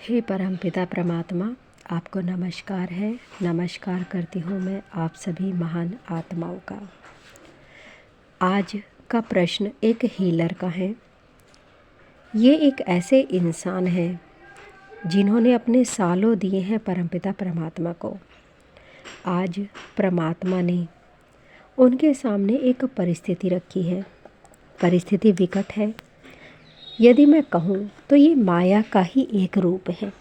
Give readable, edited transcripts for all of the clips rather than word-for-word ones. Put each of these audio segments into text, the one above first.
हे परमपिता परमात्मा, आपको नमस्कार है। नमस्कार करती हूँ मैं आप सभी महान आत्माओं का। आज का प्रश्न एक हीलर का है। ये एक ऐसे इंसान हैं जिन्होंने अपने सालों दिए हैं परमपिता परमात्मा को। आज परमात्मा ने उनके सामने एक परिस्थिति रखी है। परिस्थिति विकट है। यदि मैं कहूँ तो ये माया का ही एक रूप है।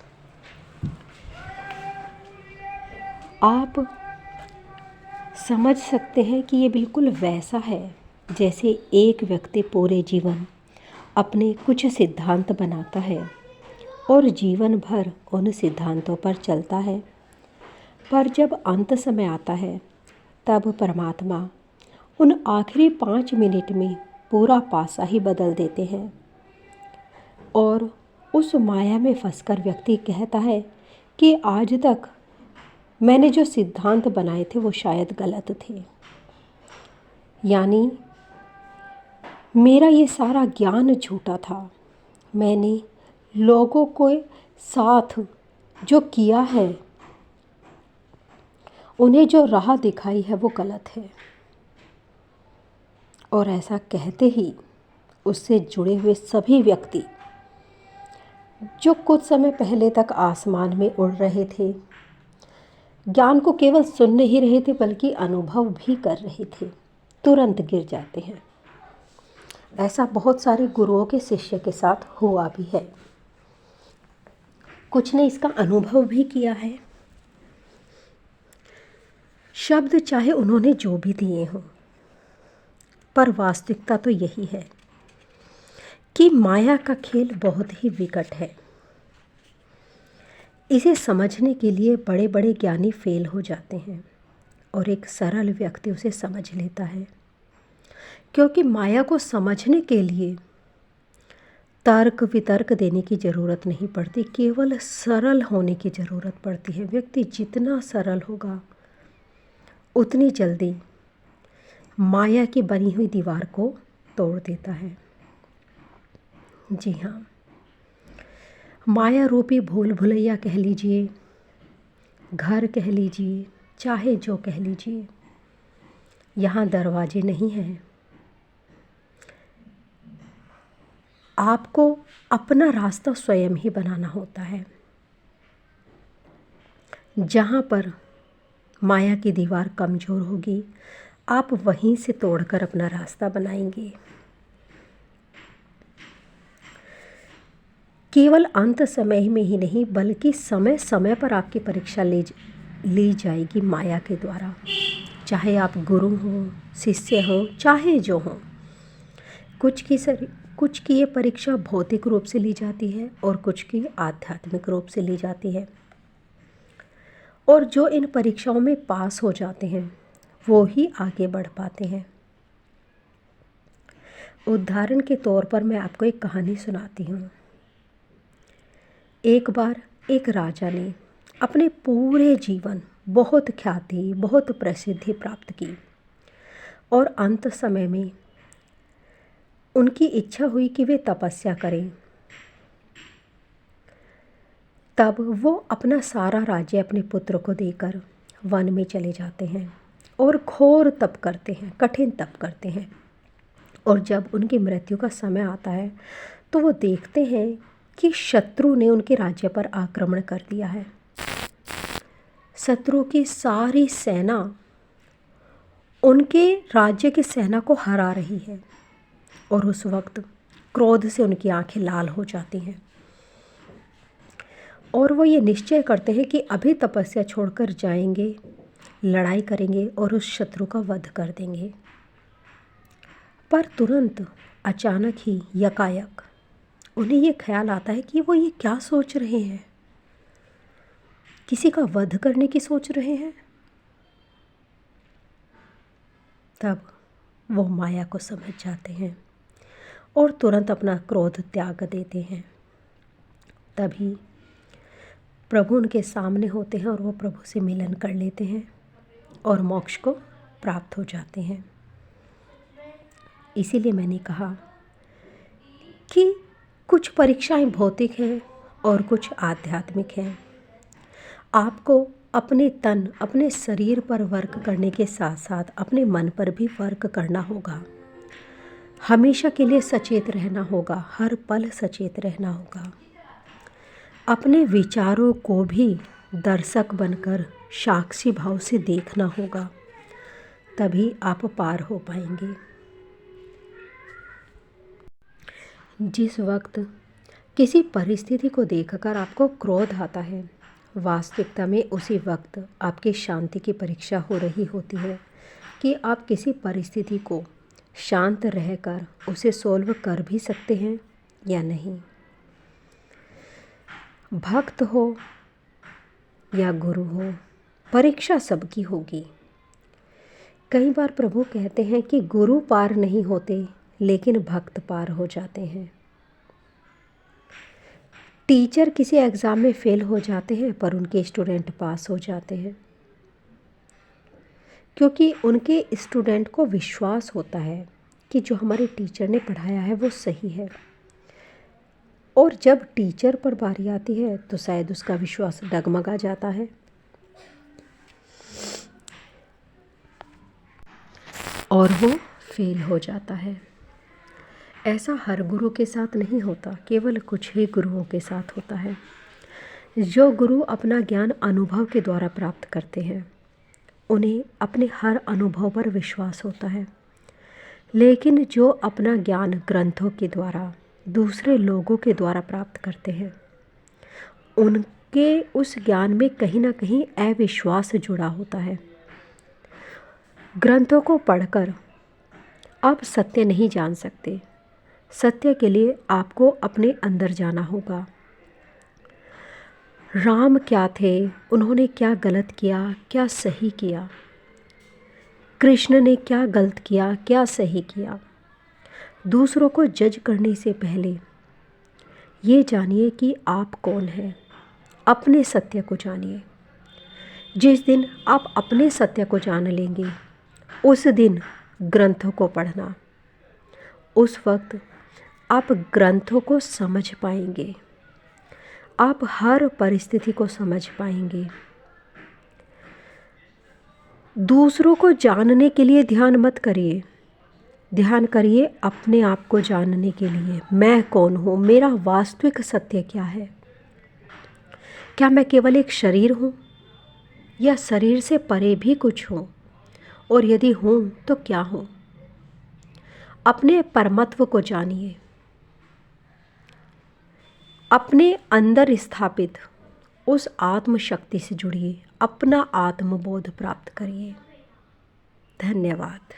आप समझ सकते हैं कि ये बिल्कुल वैसा है जैसे एक व्यक्ति पूरे जीवन अपने कुछ सिद्धांत बनाता है और जीवन भर उन सिद्धांतों पर चलता है, पर जब अंत समय आता है तब परमात्मा उन आखिरी 5 मिनट में पूरा पासा ही बदल देते हैं और उस माया में फंसकर व्यक्ति कहता है कि आज तक मैंने जो सिद्धांत बनाए थे वो शायद गलत थे। यानी मेरा ये सारा ज्ञान झूठा था। मैंने लोगों को साथ जो किया है, उन्हें जो राह दिखाई है वो गलत है। और ऐसा कहते ही उससे जुड़े हुए सभी व्यक्ति जो कुछ समय पहले तक आसमान में उड़ रहे थे, ज्ञान को केवल सुन नहीं रहे थे बल्कि अनुभव भी कर रहे थे, तुरंत गिर जाते हैं। ऐसा बहुत सारे गुरुओं के शिष्य के साथ हुआ भी है। कुछ ने इसका अनुभव भी किया है। शब्द चाहे उन्होंने जो भी दिए हों, पर वास्तविकता तो यही है कि माया का खेल बहुत ही विकट है। इसे समझने के लिए बड़े बड़े ज्ञानी फेल हो जाते हैं और एक सरल व्यक्ति उसे समझ लेता है, क्योंकि माया को समझने के लिए तर्क वितर्क देने की ज़रूरत नहीं पड़ती, केवल सरल होने की ज़रूरत पड़ती है। व्यक्ति जितना सरल होगा उतनी जल्दी माया की बनी हुई दीवार को तोड़ देता है। जी हाँ, माया रूपी भूल भुलैया कह लीजिए, घर कह लीजिए, चाहे जो कह लीजिए, यहाँ दरवाजे नहीं हैं। आपको अपना रास्ता स्वयं ही बनाना होता है। जहाँ पर माया की दीवार कमज़ोर होगी, आप वहीं से तोड़कर अपना रास्ता बनाएंगे। केवल अंत समय में ही नहीं बल्कि समय समय पर आपकी परीक्षा ली जाएगी माया के द्वारा। चाहे आप गुरु हों, शिष्य हों, चाहे जो हों। कुछ की ये परीक्षा भौतिक रूप से ली जाती है और कुछ की आध्यात्मिक रूप से ली जाती है। और जो इन परीक्षाओं में पास हो जाते हैं वो ही आगे बढ़ पाते हैं। उदाहरण के तौर पर मैं आपको एक कहानी सुनाती हूँ। एक बार एक राजा ने अपने पूरे जीवन बहुत ख्याति, बहुत प्रसिद्धि प्राप्त की और अंत समय में उनकी इच्छा हुई कि वे तपस्या करें। तब वो अपना सारा राज्य अपने पुत्र को देकर वन में चले जाते हैं और घोर तप करते हैं, कठिन तप करते हैं। और जब उनकी मृत्यु का समय आता है तो वो देखते हैं कि शत्रु ने उनके राज्य पर आक्रमण कर दिया है। शत्रु की सारी सेना उनके राज्य की सेना को हरा रही है और उस वक्त क्रोध से उनकी आंखें लाल हो जाती हैं और वो ये निश्चय करते हैं कि अभी तपस्या छोड़कर जाएंगे, लड़ाई करेंगे और उस शत्रु का वध कर देंगे। पर तुरंत अचानक ही यकायक उन्हें ये ख्याल आता है कि वो ये क्या सोच रहे हैं, किसी का वध करने की सोच रहे हैं। तब वो माया को समझ जाते हैं और तुरंत अपना क्रोध त्याग देते हैं। तभी प्रभु उनके सामने होते हैं और वो प्रभु से मिलन कर लेते हैं और मोक्ष को प्राप्त हो जाते हैं। इसीलिए मैंने कहा कि कुछ परीक्षाएं भौतिक हैं और कुछ आध्यात्मिक हैं। आपको अपने तन, अपने शरीर पर वर्क करने के साथ साथ अपने मन पर भी वर्क करना होगा। हमेशा के लिए सचेत रहना होगा, हर पल सचेत रहना होगा। अपने विचारों को भी दर्शक बनकर साक्षी भाव से देखना होगा, तभी आप पार हो पाएंगे। जिस वक्त किसी परिस्थिति को देखकर आपको क्रोध आता है, वास्तविकता में उसी वक्त आपकी शांति की परीक्षा हो रही होती है कि आप किसी परिस्थिति को शांत रहकर उसे सॉल्व कर भी सकते हैं या नहीं। भक्त हो या गुरु हो, परीक्षा सबकी होगी। कई बार प्रभु कहते हैं कि गुरु पार नहीं होते, लेकिन भक्त पार हो जाते हैं। टीचर किसी एग्ज़ाम में फेल हो जाते हैं पर उनके स्टूडेंट पास हो जाते हैं, क्योंकि उनके स्टूडेंट को विश्वास होता है कि जो हमारे टीचर ने पढ़ाया है वो सही है। और जब टीचर पर बारी आती है तो शायद उसका विश्वास डगमगा जाता है और वो फेल हो जाता है। ऐसा हर गुरु के साथ नहीं होता, केवल कुछ ही गुरुओं के साथ होता है। जो गुरु अपना ज्ञान अनुभव के द्वारा प्राप्त करते हैं, उन्हें अपने हर अनुभव पर विश्वास होता है। लेकिन जो अपना ज्ञान ग्रंथों के द्वारा, दूसरे लोगों के द्वारा प्राप्त करते हैं, उनके उस ज्ञान में कहीं ना कहीं अविश्वास जुड़ा होता है। ग्रंथों को पढ़कर आप सत्य नहीं जान सकते। सत्य के लिए आपको अपने अंदर जाना होगा। राम क्या थे, उन्होंने क्या गलत किया, क्या सही किया। कृष्ण ने क्या गलत किया, क्या सही किया। दूसरों को जज करने से पहले ये जानिए कि आप कौन हैं। अपने सत्य को जानिए। जिस दिन आप अपने सत्य को जान लेंगे, उस दिन ग्रंथों को पढ़ना, उस वक्त आप ग्रंथों को समझ पाएंगे। आप हर परिस्थिति को समझ पाएंगे। दूसरों को जानने के लिए ध्यान मत करिए, ध्यान करिए अपने आप को जानने के लिए। मैं कौन हूँ, मेरा वास्तविक सत्य क्या है। क्या मैं केवल एक शरीर हूँ या शरीर से परे भी कुछ हूँ, और यदि हूँ तो क्या हूँ। अपने परमत्व को जानिए। अपने अंदर स्थापित उस आत्म शक्ति से जुड़िए, अपना आत्मबोध प्राप्त करिए। धन्यवाद।